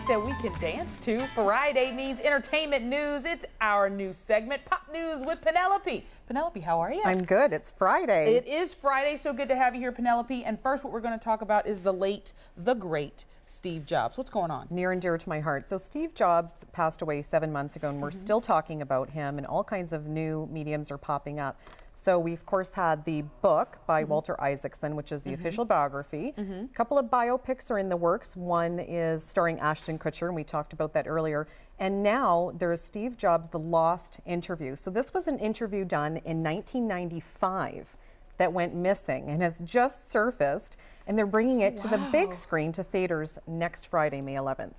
music that we can dance to. Friday means entertainment news. It's our new segment, Pop News with Penelope. Penelope, how are you? I'm good. It's Friday. It is Friday, so good to have you here, Penelope. And first, what we're going to talk about is the late, the great Steve Jobs. What's going on? Near and dear to my heart. So Steve Jobs passed away 7 months ago, and we're still talking about him, and all kinds of new mediums are popping up. So we, of course, had the book by Walter Isaacson, which is the official biography. A couple of biopics are in the works. One is starring Ashton Kutcher, and we talked about that earlier. And now there's Steve Jobs' The Lost Interview. So this was an interview done in 1995 that went missing and has just surfaced, and they're bringing it to the big screen, to theaters next Friday, May 11th.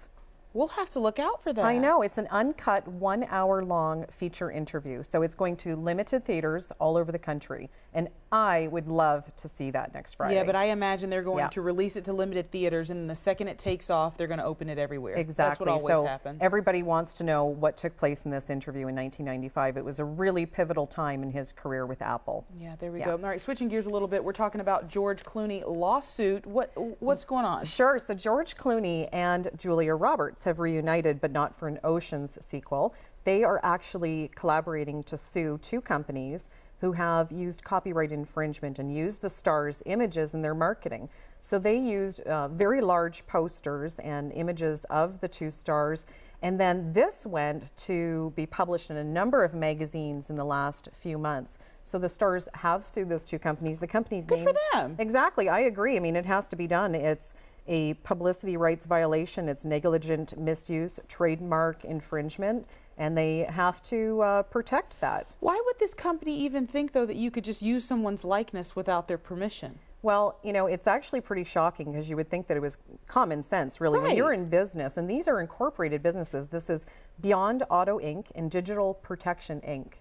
We'll have to look out for that. I know. It's an uncut 1 hour long feature interview. So it's going to limited theaters all over the country. And I would love to see that next Friday. Yeah, but I imagine they're going to release it to limited theaters, and the second it takes off, they're going to open it everywhere. Exactly. That's what always happens. Everybody wants to know what took place in this interview in 1995. It was a really pivotal time in his career with Apple. Yeah, there we go. All right, switching gears a little bit, we're talking about George Clooney lawsuit. What's going on? Sure. So George Clooney and Julia Roberts have reunited, but not for an Ocean's sequel. They are actually collaborating to sue two companies who have used copyright infringement and used the stars' images in their marketing. So they used very large posters and images of the two stars, and then this went to be published in a number of magazines in the last few months. So the stars have sued those two companies. The companies' names. Good for them. Exactly, I agree. I mean, it has to be done. It's a publicity rights violation. It's negligent misuse, trademark infringement, and they have to protect that. Why would this company even think, though, that you could just use someone's likeness without their permission? Well, you know, it's actually pretty shocking, because you would think that it was common sense, really. When you're in business, and these are incorporated businesses, this is Beyond Auto Inc. and Digital Protection Inc.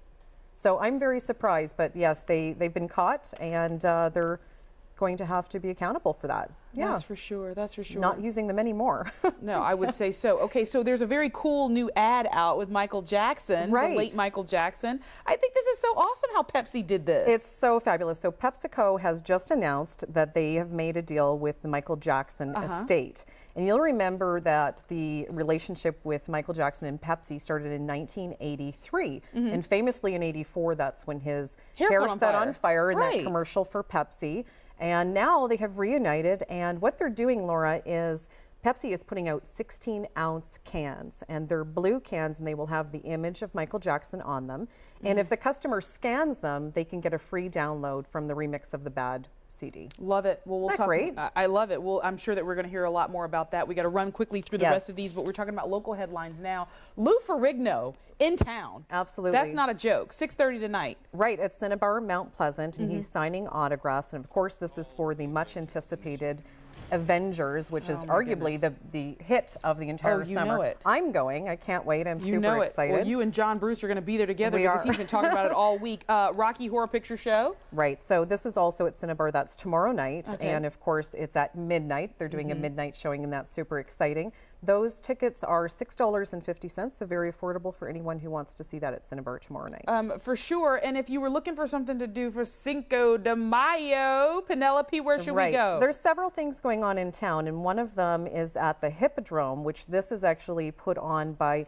So I'm very surprised, but yes, they've been caught, and they're going to have to be accountable for that. Yeah, that's for sure. That's for sure. Not using them anymore. No, I would say so. Okay, so there's a very cool new ad out with Michael Jackson, the late Michael Jackson. I think this is so awesome how Pepsi did this. It's so fabulous. So PepsiCo has just announced that they have made a deal with the Michael Jackson estate. And you'll remember that the relationship with Michael Jackson and Pepsi started in 1983. And famously in 84, that's when his hair set on fire in that commercial for Pepsi. And now they have reunited, and what they're doing, Laura, is Pepsi is putting out 16-ounce cans, and they're blue cans, and they will have the image of Michael Jackson on them. And if the customer scans them, they can get a free download from the remix of the Bad CD. Love it. Well, Isn't that great? I love it. Well, I'm sure that we're going to hear a lot more about that. We got to run quickly through the rest of these, but we're talking about local headlines now. Lou Ferrigno in town. Absolutely. That's not a joke. 6:30 tonight. Right, at Cinnabar Mount Pleasant, and he's signing autographs. And of course, this is for the much anticipated Avengers, which is arguably the hit of the entire summer. You know it. I'm going. I can't wait. I'm super excited. Well, you and John Bruce are going to be there together because he's been talking about it all week. Rocky Horror Picture Show. Right. So this is also at Cinnabar. That's tomorrow night. And of course, it's at midnight. They're doing a midnight showing, and that's super exciting. Those tickets are $6.50, so very affordable for anyone who wants to see that at Cinnabar tomorrow night. For sure. And if you were looking for something to do for Cinco de Mayo, Penelope, where should we go? There's several things going on in town, and one of them is at the Hippodrome, which this is actually put on by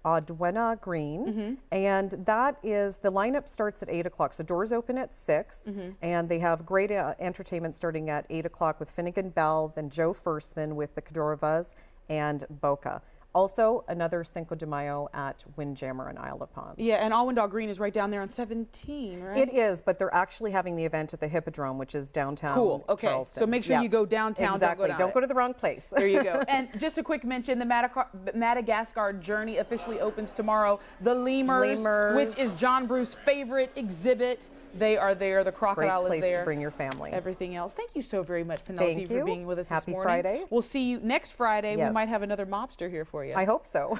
Adwena Green, and that is, the lineup starts at 8 o'clock. So doors open at 6, and they have great entertainment starting at 8 o'clock with Finnegan Bell, then Joe Firstman with the Cadorovas and Boca. Also, another Cinco de Mayo at Windjammer and Isle of Palms. Yeah, and Alwyndaw Green is right down there on 17, right? It is, but they're actually having the event at the Hippodrome, which is downtown Charleston. So make sure you go downtown. Exactly. Don't go to the wrong place. There you go. And just a quick mention, the Madagascar Journey officially opens tomorrow. The Lemurs, which is John Bruce's favorite exhibit. They are there. The crocodile is there. Great place to bring your family. Everything else. Thank you so very much, Penelope, for being with us this morning. Happy Friday. We'll see you next Friday. We might have another mobster here for you. I hope so.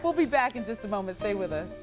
We'll be back in just a moment. Stay with us.